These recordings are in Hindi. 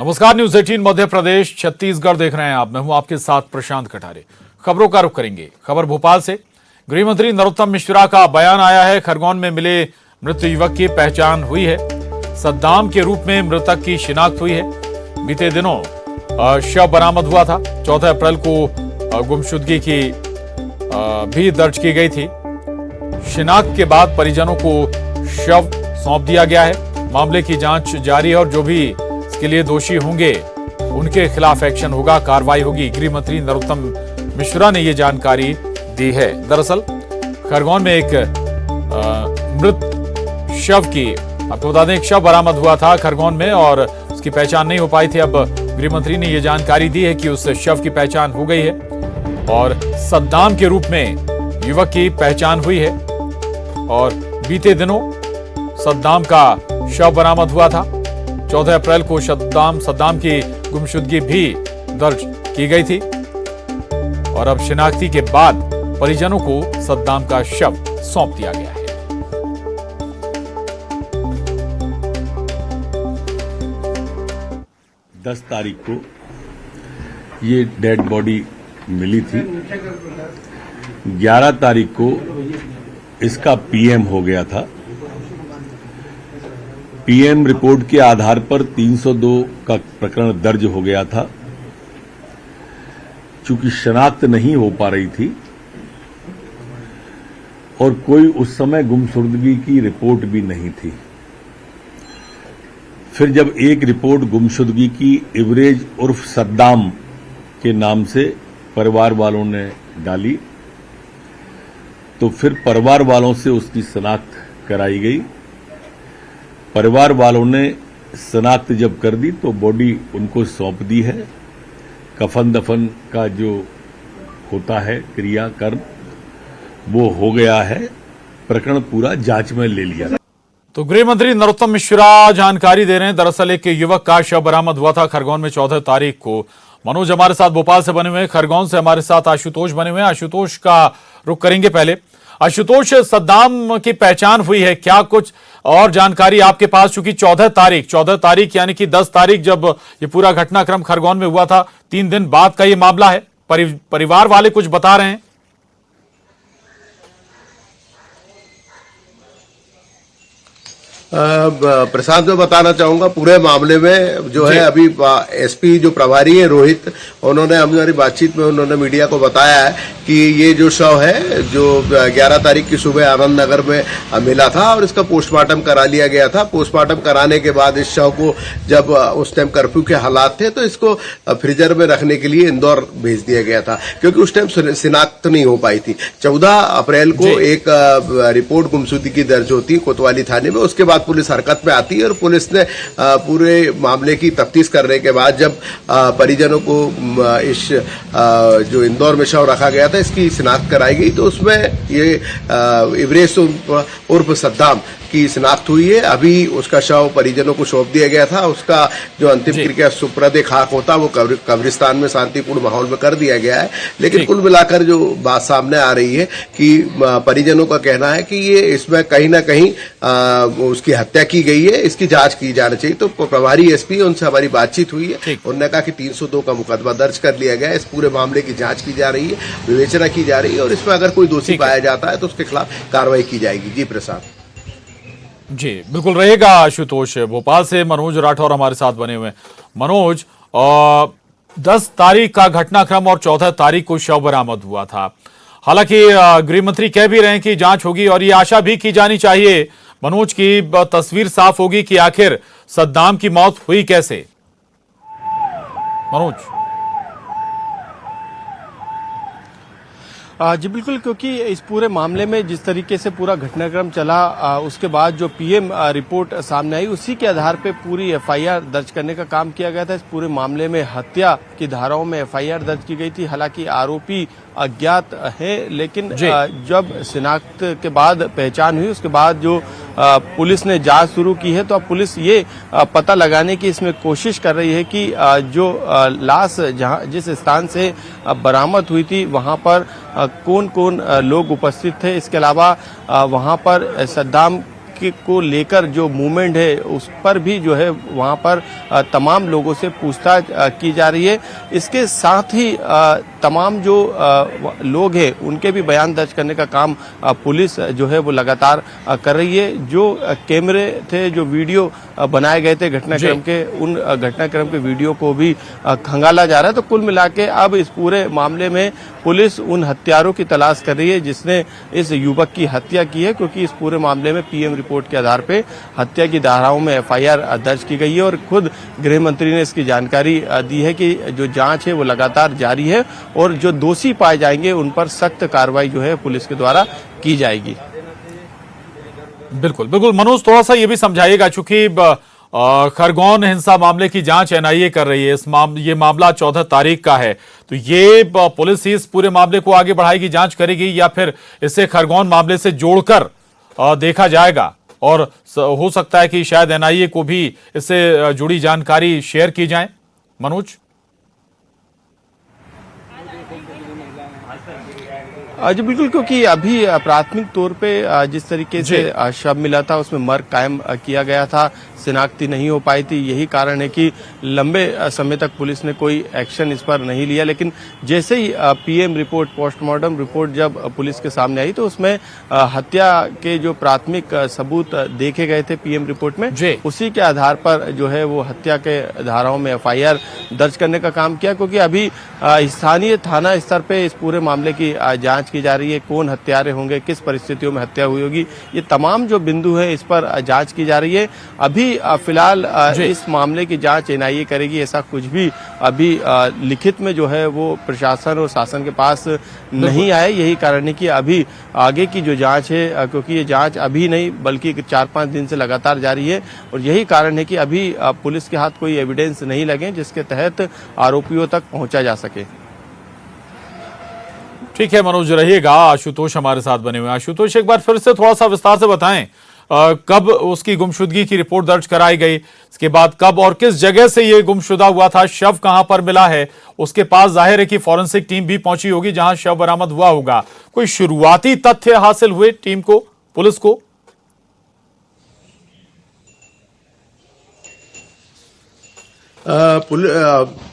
नमस्कार, न्यूज 18 मध्य प्रदेश छत्तीसगढ़ देख रहे हैं आप। मैं हूं आपके साथ प्रशांत कटारे। खबरों का रुख करेंगे। खबर भोपाल से। गृह मंत्री नरोत्तम मिश्रा का बयान आया है। खरगोन में मिले मृत युवक की पहचान हुई है। सद्दाम के रूप में मृतक की शिनाख्त हुई है। बीते दिनों शव बरामद हुआ था। 14 अप्रैल को गुमशुदगी की भी दर्ज की गई थी। शिनाख्त के बाद परिजनों को शव सौंप दिया गया है। मामले की जांच जारी है और जो भी इसके लिए दोषी होंगे उनके खिलाफ एक्शन होगा, कार्रवाई होगी। गृह मंत्री नरोत्तम मिश्रा ने यह जानकारी दी है। दरअसल खरगोन में एक मृत शव की, आपको बता दें, एक शव बरामद हुआ था खरगोन में और उसकी पहचान नहीं हो पाई थी। अब गृह मंत्री ने यह जानकारी दी है कि उस शव की पहचान हो गई है और सद्दाम के रूप में युवक की पहचान हुई है। और बीते दिनों सद्दाम का शव बरामद हुआ था। 14 अप्रैल को सद्दाम की गुमशुदगी भी दर्ज की गई थी और अब शिनाख्ती के बाद परिजनों को सद्दाम का शव सौंप दिया गया है। दस तारीख को ये डेड बॉडी मिली थी। 11 तारीख को इसका पीएम हो गया था। पीएम रिपोर्ट के आधार पर 302 का प्रकरण दर्ज हो गया था। चूंकि शनाख्त नहीं हो पा रही थी और कोई उस समय गुमशुदगी की रिपोर्ट भी नहीं थी, फिर जब एक रिपोर्ट गुमशुदगी की एवरेज उर्फ सद्दाम के नाम से परिवार वालों ने डाली तो फिर परिवार वालों से उसकी शनाख्त कराई गई। परिवार वालों ने शनाख्त जब कर दी तो बॉडी उनको सौंप दी है। कफन दफन का जो होता है क्रियाकर्म वो हो गया है। प्रकरण पूरा जांच में ले लिया। तो गृह मंत्री नरोत्तम मिश्रा जानकारी दे रहे हैं। दरअसल एक युवक का शव बरामद हुआ था खरगोन में 14 तारीख को। मनोज हमारे साथ भोपाल से बने हुए हैं। खरगोन से हमारे साथ आशुतोष बने हुए हैं। आशुतोष का रुख करेंगे पहले। आशुतोष, सद्दाम की पहचान हुई है, क्या कुछ और जानकारी आपके पास? चूंकि 14 तारीख यानी कि 10 तारीख जब ये पूरा घटनाक्रम खरगोन में हुआ था, 3 दिन बाद का ये मामला है। परिवार वाले कुछ बता रहे हैं? प्रशांत, मैं बताना चाहूंगा पूरे मामले में जो है अभी एसपी जो प्रभारी है रोहित, उन्होंने हमारी बातचीत में उन्होंने मीडिया को बताया है कि ये जो शव है जो 11 तारीख की सुबह आनंद नगर में मिला था और इसका पोस्टमार्टम करा लिया गया था। पोस्टमार्टम कराने के बाद इस शव को जब उस टाइम कर्फ्यू के हालात थे तो इसको फ्रीजर में रखने के लिए इंदौर भेज दिया गया था, क्योंकि उस टाइम शिनाख्त नहीं हो पाई थी। 14 अप्रैल को एक रिपोर्ट गुमशुदगी की दर्ज होती है कोतवाली थाने में। उसके बाद पुलिस हरकत में आती है और पुलिस ने पूरे मामले की तफ्तीश करने के बाद जब परिजनों को इस जो इंदौर में शव रखा गया था इसकी शिनाख्त कराई गई तो उसमें ये एवरेज उर्फ सद्दाम की शिनाख्त हुई है। अभी उसका शव परिजनों को सौंप दिया गया था। उसका जो अंतिम क्रिया सुप्रदे खाक होता वो कब्रिस्तान में शांतिपूर्ण माहौल में कर दिया गया है। लेकिन कुल मिलाकर जो बात सामने आ रही है कि परिजनों का कहना है कि ये इसमें कहीं ना कहीं उसकी हत्या की गई है, इसकी जांच की जानी चाहिए। तो प्रभारी एसपी, उनसे हमारी बातचीत हुई है। उन्होंने कहा कि 302 का मुकदमा दर्ज कर लिया गया है। इस पूरे मामले की जांच की जा रही है, विवेचना की जा रही है और इसमें अगर कोई दोषी पाया जाता है तो उसके खिलाफ कार्रवाई की जाएगी। जी प्रसाद। जी बिल्कुल रहेगा। आशुतोष, भोपाल से मनोज राठौर हमारे साथ बने हुए। मनोज, 10 तारीख का घटनाक्रम और 14 तारीख को शव बरामद हुआ था। हालांकि गृह मंत्री कह भी रहे हैं कि जांच होगी और ये आशा भी की जानी चाहिए मनोज की तस्वीर साफ होगी कि आखिर सद्दाम की मौत हुई कैसे। मनोज। जी बिल्कुल, क्योंकि इस पूरे मामले में जिस तरीके से पूरा घटनाक्रम चला उसके बाद जो पीएम रिपोर्ट सामने आई उसी के आधार पे पूरी एफआईआर दर्ज करने का काम किया गया था। इस पूरे मामले में हत्या की धाराओं में एफआईआर दर्ज की गई थी। हालांकि आरोपी अज्ञात है, लेकिन जब शिनाख्त के बाद पहचान हुई उसके बाद जो पुलिस ने जांच शुरू की है तो अब पुलिस ये पता लगाने की इसमें कोशिश कर रही है कि जो लाश जिस स्थान से बरामद हुई थी वहां पर कौन कौन लोग उपस्थित थे। इसके अलावा वहां पर सद्दाम को लेकर जो मूवमेंट है उस पर भी जो है वहां पर तमाम लोगों से पूछताछ की जा रही है। इसके साथ ही तमाम जो लोग हैं उनके भी बयान दर्ज करने का काम पुलिस जो है वो लगातार कर रही है। जो कैमरे थे, जो वीडियो बनाए गए थे घटनाक्रम के, उन घटनाक्रम के वीडियो को भी खंगाला जा रहा है। तो कुल मिला के अब इस पूरे मामले में पुलिस उन हत्यारों की तलाश कर रही है जिसने इस युवक की हत्या की है, क्योंकि इस पूरे मामले में पीएम रिपोर्ट के आधार पर हत्या की धाराओं में एफआईआर दर्ज की गई है और खुद गृह मंत्री ने इसकी जानकारी दी है कि जो जांच है वो लगातार जारी है और जो दोषी पाए जाएंगे उन पर सख्त कार्रवाई जो है पुलिस के द्वारा की जाएगी। बिल्कुल बिल्कुल मनोज, थोड़ा सा ये भी समझाइएगा, चूंकि खरगोन हिंसा मामले की जांच एनआईए कर रही है, ये मामला 14 तारीख का है, तो ये पुलिस ही इस पूरे मामले को आगे बढ़ाएगी, जांच करेगी, या फिर इसे खरगोन मामले से जोड़कर देखा जाएगा और हो सकता है कि शायद एनआईए को भी इससे जुड़ी जानकारी शेयर की जाए? मनोज जी बिल्कुल, क्योंकि अभी प्राथमिक तौर पे जिस तरीके से शव मिला था उसमें मर्ग कायम किया गया था, शिनाख्ती नहीं हो पाई थी। यही कारण है कि लंबे समय तक पुलिस ने कोई एक्शन इस पर नहीं लिया। लेकिन जैसे ही पीएम रिपोर्ट, पोस्टमार्टम रिपोर्ट जब पुलिस के सामने आई तो उसमें हत्या के जो प्राथमिक सबूत देखे गए थे पीएम रिपोर्ट में, उसी के आधार पर जो है वो हत्या के धाराओं में एफआईआर दर्ज करने का काम किया। क्योंकि अभी स्थानीय थाना स्तर पे इस पूरे मामले की जांच की जा रही है, कौन हत्यारे होंगे, किस परिस्थितियों में हत्या हुई होगी, ये तमाम जो बिंदु है इस पर जांच की जा रही है। अभी फिलहाल इस मामले की जांच एनआईए करेगी, ऐसा कुछ भी अभी लिखित में जो है वो प्रशासन और शासन के पास नहीं आए। यही कारण है कि अभी आगे की जो जांच है, क्योंकि ये जांच अभी नहीं बल्कि 4-5 दिन से लगातार जारी है और यही कारण है कि अभी पुलिस के हाथ कोई एविडेंस नहीं लगे जिसके तहत आरोपियों तक पहुंचा जा सके। ठीक है मनोज, रहिएगा। आशुतोष हमारे साथ बने हुए। आशुतोष, एक बार फिर से थोड़ा सा विस्तार से बताएं, कब उसकी गुमशुदगी की रिपोर्ट दर्ज कराई गई, इसके बाद कब और किस जगह से ये गुमशुदा हुआ था, शव कहां पर मिला है, उसके पास जाहिर है कि फॉरेंसिक टीम भी पहुंची होगी जहां शव बरामद हुआ होगा। कोई शुरुआती तथ्य हासिल हुए टीम को, पुलिस को?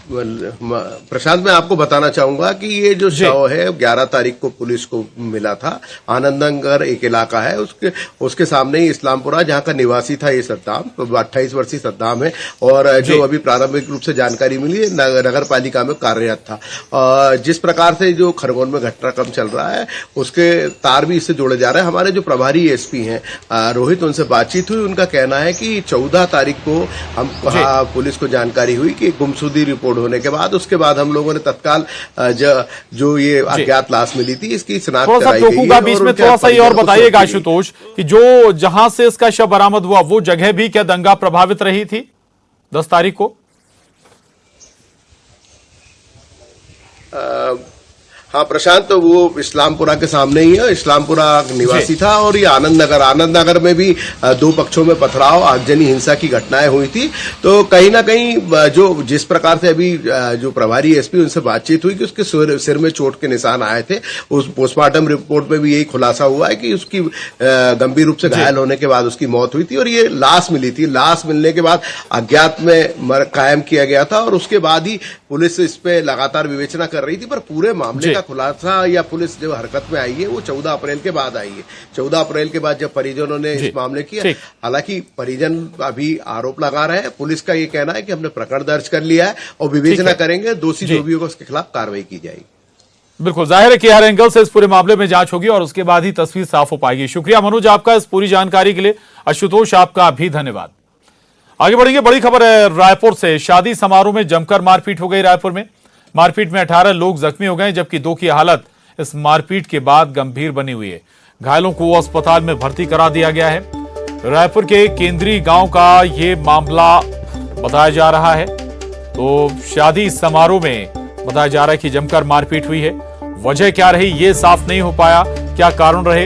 प्रशांत, मैं आपको बताना चाहूंगा कि ये जो शव है 11 तारीख को पुलिस को मिला था। आनंदनगर एक इलाका है, उसके सामने ही इस्लामपुरा, जहां का निवासी था ये सद्दाम, 28 वर्षीय सद्दाम है और जो अभी प्रारंभिक रूप से जानकारी मिली है नगर पालिका में कार्यरत था। जिस प्रकार से जो खरगोन में घटनाक्रम चल रहा है उसके तार भी इससे जोड़े जा रहे हैं। हमारे जो प्रभारी एसपी हैं रोहित, उनसे बातचीत हुई, उनका कहना है कि 14 तारीख को हम पुलिस को जानकारी हुई कि गुमशुदगी रिपोर्ट होने के बाद, उसके बाद हम लोगों ने तत्काल जो ये अज्ञात लाश मिली थी इसकी शिनाख्त कराई गई है। बीच में थोड़ा सा और बताइएगा आशुतोष कि जो जहां से इसका शव बरामद हुआ वो जगह भी क्या दंगा प्रभावित रही थी 10 तारीख को? हाँ प्रशांत, तो वो इस्लामपुरा के सामने ही है, इस्लामपुरा निवासी था और ये आनंद नगर में भी 2 पक्षों में पथराव, आगजनी हिंसा की घटनाएं हुई थी। तो कहीं ना कहीं जो जिस प्रकार से अभी जो प्रभारी एसपी उनसे बातचीत हुई कि उसके सिर में चोट के निशान आए थे, उस पोस्टमार्टम रिपोर्ट में भी यही खुलासा हुआ है कि उसकी गंभीर रूप से घायल होने के बाद उसकी मौत हुई थी और ये लाश मिली थी। लाश मिलने के बाद अज्ञात में कायम किया गया था और उसके बाद ही पुलिस इस पे लगातार विवेचना कर रही थी। पर पूरे मामले का खुलासा या पुलिस जो हरकत में आई है वो 14 अप्रैल के बाद आई है। 14 अप्रैल के बाद जब परिजनों ने इस मामले किया, हालांकि परिजन अभी आरोप लगा रहे हैं, पुलिस का ये कहना है कि हमने प्रकरण दर्ज कर लिया है और विवेचना करेंगे, दोषी जो भी होगा उसके खिलाफ कार्रवाई की जाएगी। बिल्कुल, जाहिर है कि हर एंगल से इस पूरे मामले में जांच होगी और उसके बाद ही तस्वीर साफ हो पाएगी। शुक्रिया मनोज आपका इस पूरी जानकारी के लिए। आशुतोष, आपका भी धन्यवाद। आगे बढ़ेंगे, बड़ी खबर है रायपुर से। शादी समारोह में जमकर मारपीट हो गई रायपुर में। मारपीट में 18 लोग जख्मी हो गए, जबकि 2 की हालत इस मारपीट के बाद गंभीर बनी हुई है। घायलों को अस्पताल में भर्ती करा दिया गया है। रायपुर के केंद्रीय गांव का ये मामला बताया जा रहा है। तो शादी समारोह में बताया जा रहा है कि जमकर मारपीट हुई है। वजह क्या रही ये साफ नहीं हो पाया, क्या कारण रहे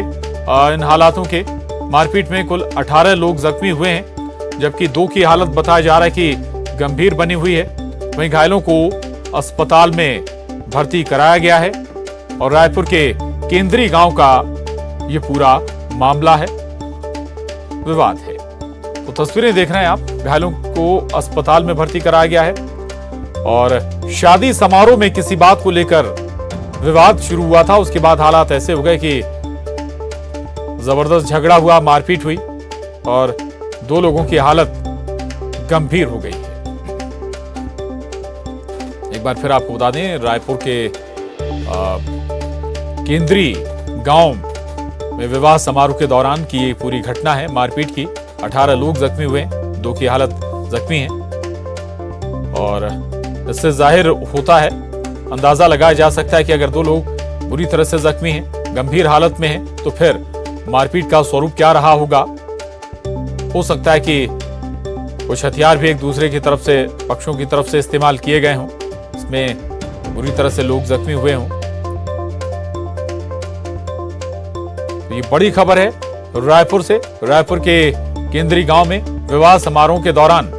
इन हालातों के। मारपीट में कुल 18 लोग जख्मी हुए हैं, जबकि 2 की हालत बताया जा रहा है कि गंभीर बनी हुई है। वहीं घायलों को अस्पताल में भर्ती कराया गया है और रायपुर के केंद्रीय गांव का ये पूरा मामला है। विवाद है। तो तस्वीरें देख रहे हैं आप, घायलों को अस्पताल में भर्ती कराया गया है और शादी समारोह में किसी बात को लेकर विवाद शुरू हुआ था। उसके बाद हालात ऐसे हो गए कि जबरदस्त झगड़ा हुआ, मारपीट हुई और 2 लोगों की हालत गंभीर हो गई है। एक बार फिर आपको बता दें, रायपुर के केंद्रीय गांव में विवाह समारोह के दौरान की ये पूरी घटना है, मारपीट की। 18 लोग जख्मी हुए, 2 की हालत जख्मी है और इससे जाहिर होता है, अंदाजा लगाया जा सकता है कि अगर 2 लोग बुरी तरह से जख्मी हैं, गंभीर हालत में हैं, तो फिर मारपीट का स्वरूप क्या रहा होगा। हो सकता है कि कुछ हथियार भी एक दूसरे की तरफ से, पक्षों की तरफ से इस्तेमाल किए गए हों, इसमें बुरी तरह से लोग जख्मी हुए हों। तो ये बड़ी खबर है रायपुर से। रायपुर के केंद्रीय गांव में विवाह समारोह के दौरान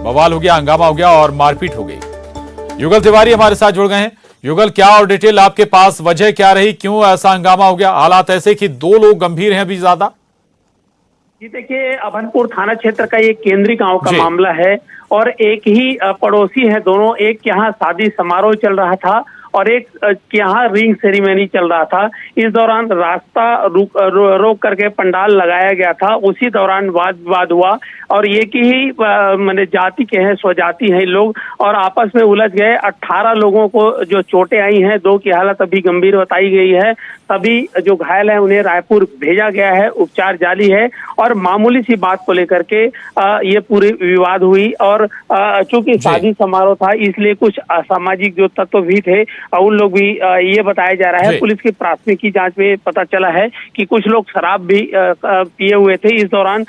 बवाल हो गया, हंगामा हो गया और मारपीट हो गई। युगल तिवारी हमारे साथ जुड़ गए हैं। युगल, क्या और डिटेल आपके पास, वजह क्या रही, क्यों ऐसा हंगामा हो गया, हालात ऐसे कि 2 लोग गंभीर हैं अभी ज्यादा? जी देखिए, अभनपुर थाना क्षेत्र का ये केंद्रीय गांव का मामला है और एक ही पड़ोसी है दोनों। एक के यहाँ शादी समारोह चल रहा था और एक के यहाँ रिंग सेरेमनी चल रहा था। इस दौरान रास्ता रोक करके पंडाल लगाया गया था। उसी दौरान वाद विवाद हुआ और ये की ही मैंने जाति के हैं, स्वजाति हैं लोग, और आपस में उलझ गए। 18 लोगों को जो चोटें आई हैं, 2 की हालत अभी गंभीर बताई गई है। सभी जो घायल हैं उन्हें रायपुर भेजा गया है, उपचार जारी है। और मामूली सी बात को लेकर के ये पूरी विवाद हुई और चूंकि शादी समारोह था इसलिए कुछ असामाजिक जो तत्व भी थे उन लोग भी, ये बताया जा रहा है, पुलिस की प्राथमिकी जांच में पता चला है कि कुछ लोग शराब भी पिए हुए थे। इस दौरान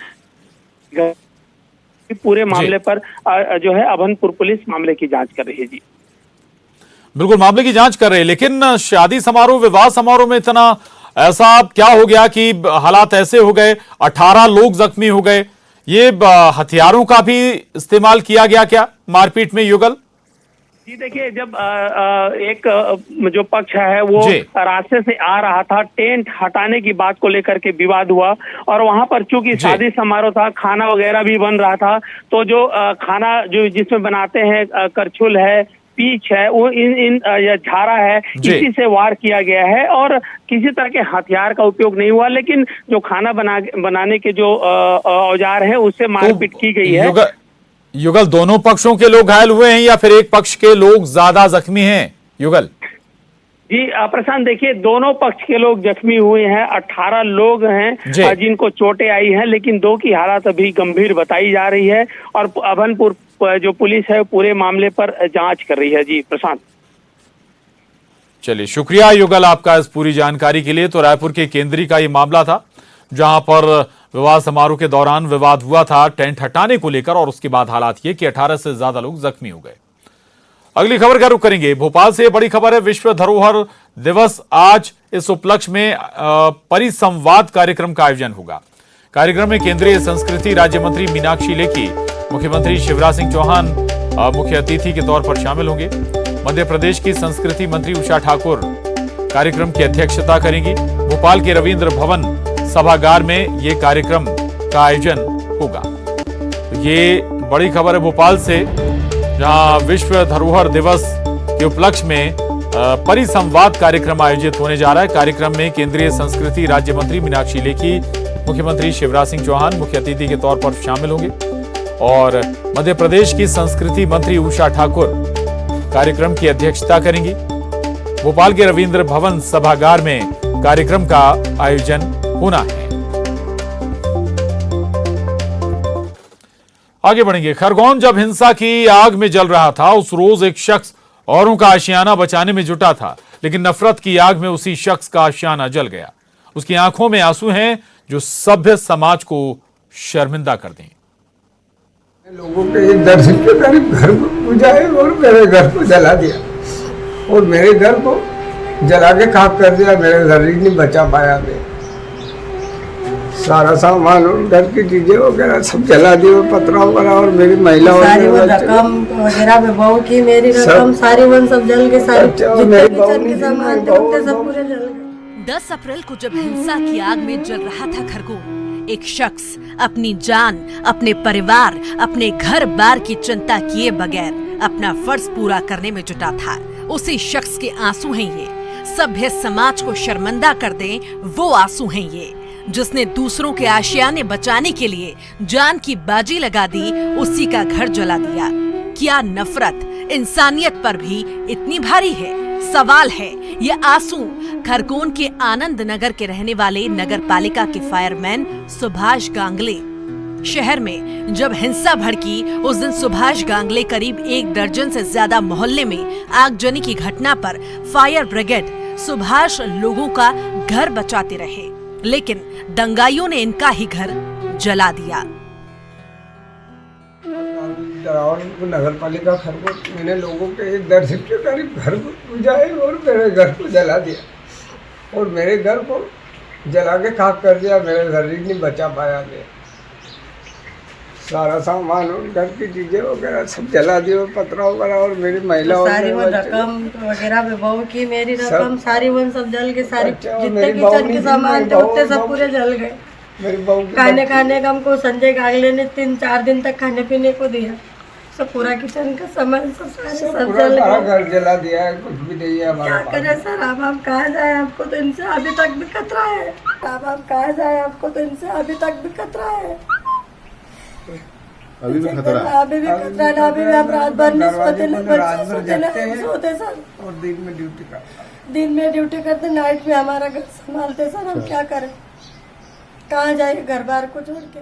पूरे मामले पर जो है अभनपुर पुलिस मामले की जांच कर रही है। जी बिल्कुल, मामले की जांच कर रहे हैं, लेकिन शादी समारोह, विवाह समारोह में इतना ऐसा क्या हो गया कि हालात ऐसे हो गए, 18 लोग जख्मी हो गए? ये हथियारों का भी इस्तेमाल किया गया क्या मारपीट में, युगल? जी देखिए, जब एक जो पक्ष है वो रास्ते से आ रहा था, टेंट हटाने की बात को लेकर के विवाद हुआ और वहां पर चूंकि शादी समारोह था, खाना वगैरह भी बन रहा था, तो जो खाना जो जिसमें बनाते हैं, करछुल है, पीच है, वो इन झारा है, इसी से वार किया गया है और किसी तरह के हथियार का उपयोग नहीं हुआ। लेकिन जो खाना बनाने के जो औजार है उससे मारपीट की गई है। युगल, दोनों पक्षों के लोग घायल हुए हैं या फिर एक पक्ष के लोग ज्यादा जख्मी हैं, युगल? जी प्रशांत, देखिए दोनों पक्ष के लोग जख्मी हुए हैं। 18 लोग हैं जिनको चोटें आई हैं, लेकिन 2 की हालत अभी गंभीर बताई जा रही है और अभनपुर जो पुलिस है पूरे मामले पर जांच कर रही है। जी प्रशांत, चलिए शुक्रिया युगल आपका इस पूरी जानकारी के लिए। तो रायपुर के केंद्रीय का ये मामला था जहां पर विवाह समारोह के दौरान विवाद हुआ था टेंट हटाने को लेकर और उसके बाद हालात ये कि 18 से ज्यादा लोग जख्मी हो गए। अगली खबर का रुख करेंगे। भोपाल से बड़ी खबर है, विश्व धरोहर दिवस आज, इस उपलक्ष्य में परिसंवाद कार्यक्रम का आयोजन होगा। कार्यक्रम में केंद्रीय संस्कृति राज्य मंत्री मीनाक्षी लेखी, मुख्यमंत्री शिवराज सिंह चौहान मुख्य अतिथि के तौर पर शामिल होंगे। मध्य प्रदेश की संस्कृति मंत्री उषा ठाकुर कार्यक्रम की अध्यक्षता करेंगी। भोपाल के रविंद्र भवन सभागार में ये कार्यक्रम का आयोजन होगा। ये बड़ी खबर है भोपाल से, जहां विश्व धरोहर दिवस के उपलक्ष्य में परिसंवाद कार्यक्रम आयोजित होने जा रहा है। कार्यक्रम में केंद्रीय संस्कृति राज्य मंत्री मीनाक्षी लेखी, मुख्यमंत्री शिवराज सिंह चौहान मुख्य अतिथि के तौर पर शामिल होंगे और मध्य प्रदेश की संस्कृति मंत्री उषा ठाकुर कार्यक्रम की अध्यक्षता करेंगी। भोपाल के रविंद्र भवन सभागार में कार्यक्रम का आयोजन होना है। आगे बढ़ेंगे। खरगोन जब हिंसा की आग में जल रहा था, उस रोज एक शख्स औरों का आशियाना बचाने में जुटा था, लेकिन नफरत की आग में उसी शख्स का आशियाना जल गया। उसकी आंखों में आंसू हैं जो सभ्य समाज को शर्मिंदा कर दें। लोगों के दर्शन के मेरे घर को बुझाए और मेरे घर को जला दिया और मेरे घर को जला के खाक कर दिया। मेरे घर ही नहीं बचा पाया। मैं सारा सामान और घर की चीजें वगैरह सब जला दिए, पत्रा वगैरह, और मेरी महिला सारी वो रकम वगैरह में बहू की मेरी रकम सारी वन सब जल के सारी जितने किचन के सामान थे सब पूरे जल गए। 10 अप्रैल को जब हिंसा की आग में जल रहा था खरगोन, एक शख्स अपनी जान, अपने परिवार, अपने घर बार की चिंता किए बगैर अपना फर्ज पूरा करने में जुटा था। उसी शख्स के आंसू हैं ये। सभ्य समाज को शर्मिंदा कर दें वो आंसू हैं ये। जिसने दूसरों के आशियाने बचाने के लिए जान की बाजी लगा दी, उसी का घर जला दिया। क्या नफरत इंसानियत पर भी इतनी भारी है? सवाल है ये आंसू खरगोन के आनंद नगर के रहने वाले नगर पालिका के फायरमैन सुभाष गांगले। शहर में जब हिंसा भड़की उस दिन सुभाष गांगले करीब 1 दर्जन से ज्यादा मोहल्ले में आगजनी की घटना पर फायर ब्रिगेड सुभाष लोगों का घर बचाते रहे, लेकिन दंगाइयों ने इनका ही घर जला दिया। नगर पालिका खरगोन, मैंने लोगों के 1 दर्जन के करीब घर को बुझाए और मेरे घर को जला दिया और मेरे घर को जला के खाक कर दिया। मेरे घर ही नहीं बचा पाया गया। सारा सामान और घर की चीजें वगैरह सब जला दिए, पत्रा वगैरह, और मेरी महिला सारी वो रकम वगैरह भी बहू की, मेरी रकम सारी वो सब जल के सारी जितने किचन के सामान थे उतने सब पूरे जल गए। मेरी बहू खाने का हमको संजय गांगले ने 3-4 दिन तक खाने पीने को दिया। सब पूरा किचन का सामान सब जल गया। घर जला दिया है, कुछ भी नहीं है हमारा। क्या करें सर, अब हम कहाँ जाए? आपको तो इनसे अभी तक भी खतरा है। अब हम कहाँ जाए? आपको तो इनसे अभी तक भी खतरा है। अभी भी खतरा है। अभी भी खतरा है। अभी भी हम रात भर नहीं सोते सर, और दिन में ड्यूटी करते, नाइट में हमारा घर संभालते सर। हम क्या करें? कहाँ जाए घर बार को छोड़ के?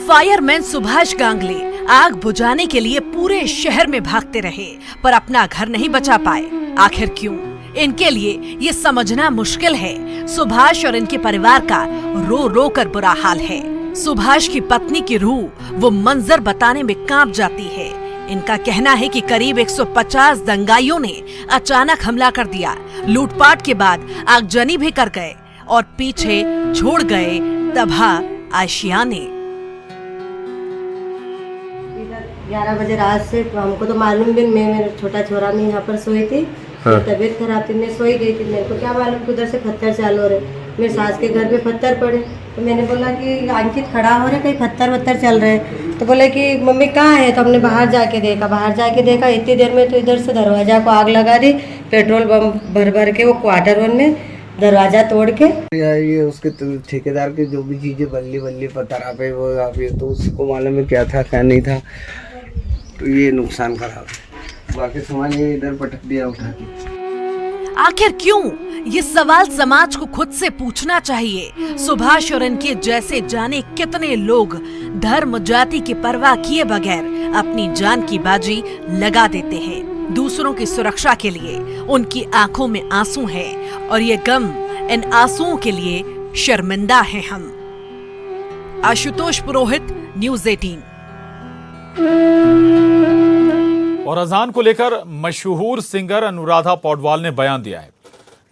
फायरमैन सुभाष गांगले आग बुझाने के लिए पूरे शहर में भागते रहे, पर अपना घर नहीं बचा पाए। आखिर क्यों? इनके लिए ये समझना मुश्किल है। सुभाष और इनके परिवार का रो रो कर बुरा हाल है। सुभाष की पत्नी की रूह वो मंजर बताने में कांप जाती है। इनका कहना है कि करीब 150 दंगाइयों ने अचानक हमला कर दिया, लूटपाट के बाद आगजनी भी कर गए और पीछे छोड़ गए तबाह आशियाने। 11 बजे रात से हमको तो मालूम भी, मैं मेरा छोटा छोरा में यहाँ पर सोई थी। तबीयत खराब थी, मैं सोई गई थी। मेरे को क्या मालूम उधर से पत्थर चालू हो रहे। मेरे सास के घर पे पत्थर पड़े, तो मैंने बोला कि अंकित खड़ा हो रहे, कहीं पत्थर चल रहे। तो बोले कि मम्मी कहाँ है? तो हमने बाहर जाके देखा। इतनी देर में तो इधर से दरवाजा को आग लगा दी, पेट्रोल बम भर के वो क्वार्टर 1 में दरवाजा तोड़ के। ये उसके ठेकेदार के जो भी चीजें बल्ली पत्थर पे वो तो उसको मालूम है क्या था क्या नहीं था, तो ये नुकसान खराब है। बाकी सामान ये इधर पटक दिया उठा के। आखिर क्यों? ये सवाल समाज को खुद से पूछना चाहिए। सुभाष और इनके जैसे जाने कितने लोग धर्म जाति की परवाह किए बगैर अपनी जान की बाजी लगा देते हैं। दूसरों की सुरक्षा के लिए उनकी आंखों में आंसू है और ये गम, इन आंसुओं के लिए शर्मिंदा हैं हम। आशुतोष पुरोहित, न्यूज़ 18। और अजान को लेकर मशहूर सिंगर अनुराधा पौडवाल ने बयान दिया है।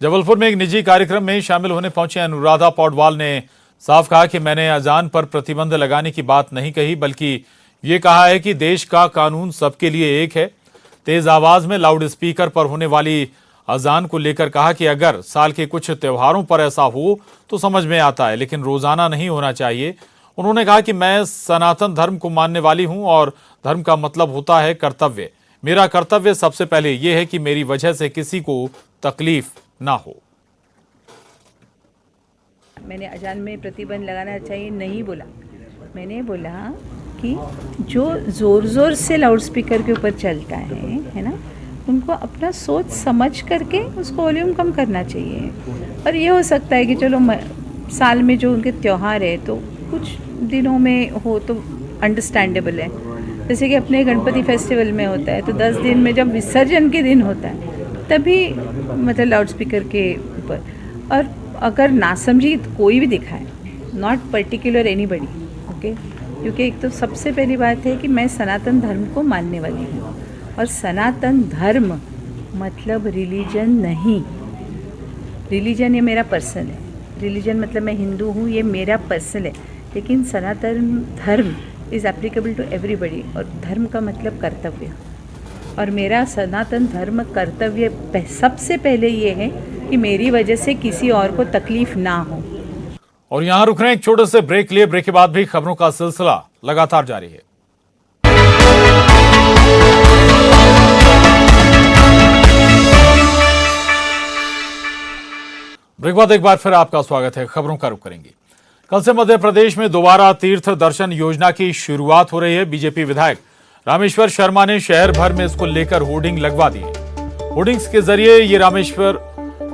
जबलपुर में एक निजी कार्यक्रम में शामिल होने पहुंचे अनुराधा पौडवाल ने साफ कहा कि मैंने अजान पर प्रतिबंध लगाने की बात नहीं कही, बल्कि ये कहा है कि देश का कानून सबके लिए एक है। तेज आवाज में लाउड स्पीकर पर होने वाली अजान को लेकर कहा कि अगर साल के कुछ त्योहारों पर ऐसा हो तो समझ में आता है, लेकिन रोजाना नहीं होना चाहिए। उन्होंने कहा कि मैं सनातन धर्म को मानने वाली हूं और धर्म का मतलब होता है कर्तव्य। मेरा कर्तव्य सबसे पहले यह है कि मेरी वजह से किसी को तकलीफ ना हो। मैंने अजान में प्रतिबंध लगाना चाहिए नहीं बोला। मैंने बोला कि जो ज़ोर से लाउड स्पीकर के ऊपर चलता है ना, उनको अपना सोच समझ करके उसको वॉल्यूम कम करना चाहिए। और ये हो सकता है कि चलो साल में जो उनके त्यौहार है तो कुछ दिनों में हो तो अंडरस्टैंडेबल है। जैसे कि अपने गणपति फेस्टिवल में होता है तो 10 दिन में जब विसर्जन के दिन होता है तभी मतलब लाउड स्पीकर के ऊपर। और अगर नासमझी कोई भी दिखाए, नॉट पर्टिकुलर एनीबडी, ओके, क्योंकि एक तो सबसे पहली बात है कि मैं सनातन धर्म को मानने वाली हूँ और सनातन धर्म मतलब रिलीजन नहीं। रिलीजन ये मेरा पर्सन है, रिलीजन मतलब मैं हिंदू हूँ, ये मेरा पर्सन है। लेकिन सनातन धर्म इज़ एप्लीकेबल टू एवरीबडी और धर्म का मतलब कर्तव्य। और मेरा सनातन धर्म कर्तव्य सबसे पहले ये है कि मेरी वजह से किसी और को तकलीफ ना हो। और यहां रुक रहे हैं एक छोटे से ब्रेक लिए। ब्रेक के बाद भी खबरों का सिलसिला लगातार जारी है। ब्रेक बाद एक बार फिर आपका स्वागत है। खबरों का रुख करेंगे। कल से मध्य प्रदेश में दोबारा तीर्थ दर्शन योजना की शुरुआत हो रही है। बीजेपी विधायक रामेश्वर शर्मा ने शहर भर में इसको लेकर होर्डिंग लगवा दी है। होर्डिंग्स के जरिए ये रामेश्वर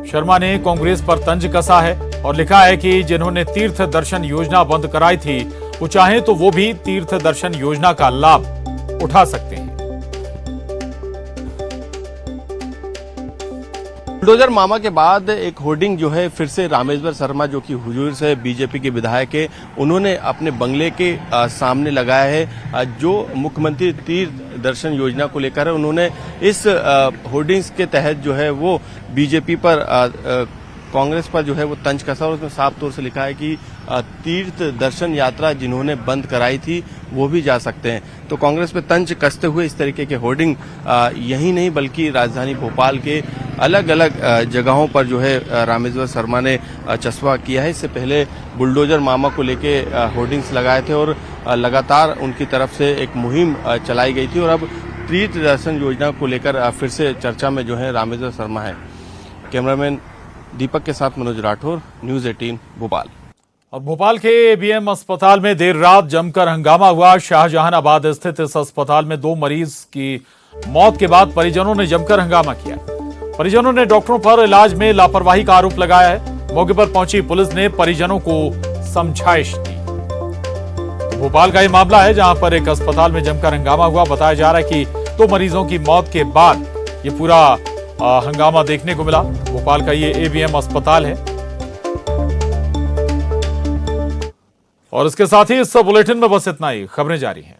शर्मा ने कांग्रेस पर तंज कसा है और लिखा है कि जिन्होंने तीर्थ दर्शन योजना बंद कराई थी वो चाहें तो वो भी तीर्थ दर्शन योजना का लाभ उठा सकते हैं। बुलडोजर मामा के बाद एक होर्डिंग जो है फिर से रामेश्वर शर्मा जो कि हुजूर से बीजेपी के विधायक है, उन्होंने अपने बंगले के सामने लगाया है। जो मुख्यमंत्री तीर्थ दर्शन योजना को लेकर है, उन्होंने इस होर्डिंग्स के तहत जो है वो बीजेपी पर कांग्रेस पर जो है वो तंज कसा और उसमें साफ तौर से लिखा है कि तीर्थ दर्शन यात्रा जिन्होंने बंद कराई थी वो भी जा सकते हैं। तो कांग्रेस पे तंज कसते हुए इस तरीके के होर्डिंग यही नहीं बल्कि राजधानी भोपाल के अलग अलग जगहों पर जो है रामेश्वर शर्मा ने चस्पा किया है। इससे पहले बुलडोजर मामा को लेके होर्डिंग्स लगाए थे और लगातार उनकी तरफ से एक मुहिम चलाई गई थी और अब तीर्थ दर्शन योजना को लेकर फिर से चर्चा में जो है रामेश्वर शर्मा है। कैमरामैन दीपक के साथ मनोज राठौर, न्यूज 18 भोपाल। और भोपाल के एबीएम अस्पताल में देर रात जमकर हंगामा हुआ। शाहजहानाबाद स्थित इस अस्पताल में 2 मरीज की मौत के बाद परिजनों ने जमकर हंगामा किया। परिजनों ने डॉक्टरों पर इलाज में लापरवाही का आरोप लगाया है। मौके पर पहुंची पुलिस ने परिजनों को समझाइश दी। भोपाल का यह मामला है जहां पर एक अस्पताल में जमकर हंगामा हुआ। बताया जा रहा है कि 2 मरीजों की मौत के बाद ये पूरा हंगामा देखने को मिला। भोपाल का ये एबीएम अस्पताल है। और इसके साथ ही इस बुलेटिन में बस इतना ही। खबरें जारी हैं।